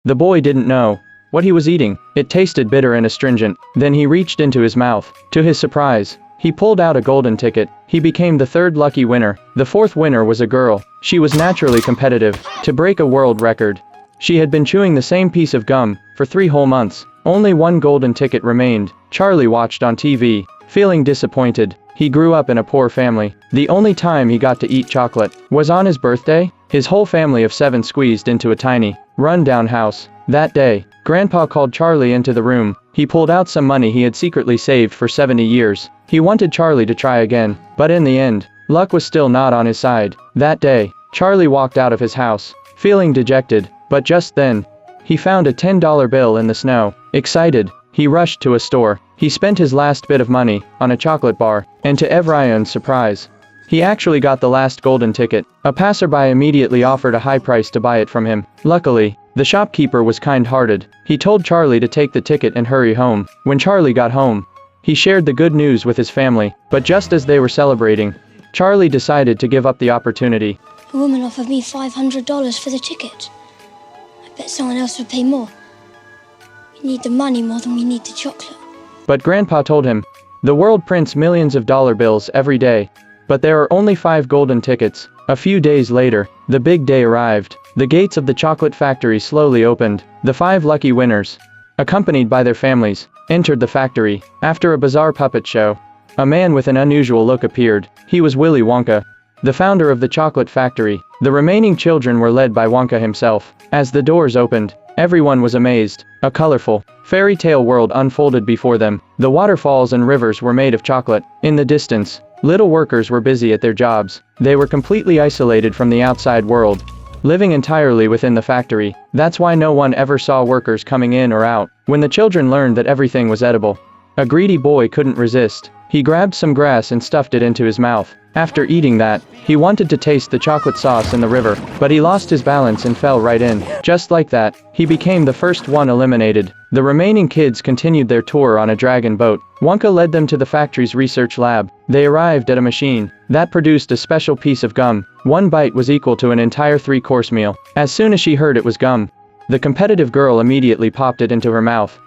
The boy didn't know what he was eating. It tasted bitter and astringent. Then he reached into his mouth. To his surprise, he pulled out a golden ticket. He became the third lucky winner. The fourth winner was a girl. She was naturally competitive to break a world record. She had been chewing the same piece of gum for 3 whole months. Only one golden ticket remained. Charlie watched on TV, feeling disappointed. He grew up in a poor family. The only time he got to eat chocolate was on his birthday. His whole family of 7 squeezed into a tiny, run-down house. That day, Grandpa called Charlie into the room. He pulled out some money he had secretly saved for 70 years. He wanted Charlie to try again, but in the end, luck was still not on his side. That day, Charlie walked out of his house, feeling dejected, but just then, he found a $10 bill in the snow. Excited, he rushed to a store. He spent his last bit of money on a chocolate bar, and to everyone's surprise, he actually got the last golden ticket. A passerby immediately offered a high price to buy it from him. Luckily, the shopkeeper was kind-hearted. He told Charlie to take the ticket and hurry home. When Charlie got home, he shared the good news with his family, but just as they were celebrating, Charlie decided to give up the opportunity. A woman offered me $500 for the ticket. I bet someone else would pay more. We need the money more than we need the chocolate. But Grandpa told him, the world prints millions of dollar bills every day, but there are only 5 golden tickets. A few days later, the big day arrived. The gates of the chocolate factory slowly opened. The 5 lucky winners, accompanied by their families, entered the factory. After a bizarre puppet show, a man with an unusual look appeared. He was Willy Wonka, the founder of the chocolate factory. The remaining children were led by Wonka himself. As the doors opened, everyone was amazed. A colorful, fairy tale world unfolded before them. The waterfalls and rivers were made of chocolate. In the distance, little workers were busy at their jobs. They were completely isolated from the outside world, living entirely within the factory. That's why no one ever saw workers coming in or out. When the children learned that everything was edible, a greedy boy couldn't resist. He grabbed some grass and stuffed it into his mouth. After eating that, he wanted to taste the chocolate sauce in the river, but he lost his balance and fell right in. Just like that, he became the first one eliminated. The remaining kids continued their tour on a dragon boat. Wonka led them to the factory's research lab. They arrived at a machine that produced a special piece of gum. One bite was equal to an entire 3-course meal. As soon as she heard it was gum, the competitive girl immediately popped it into her mouth.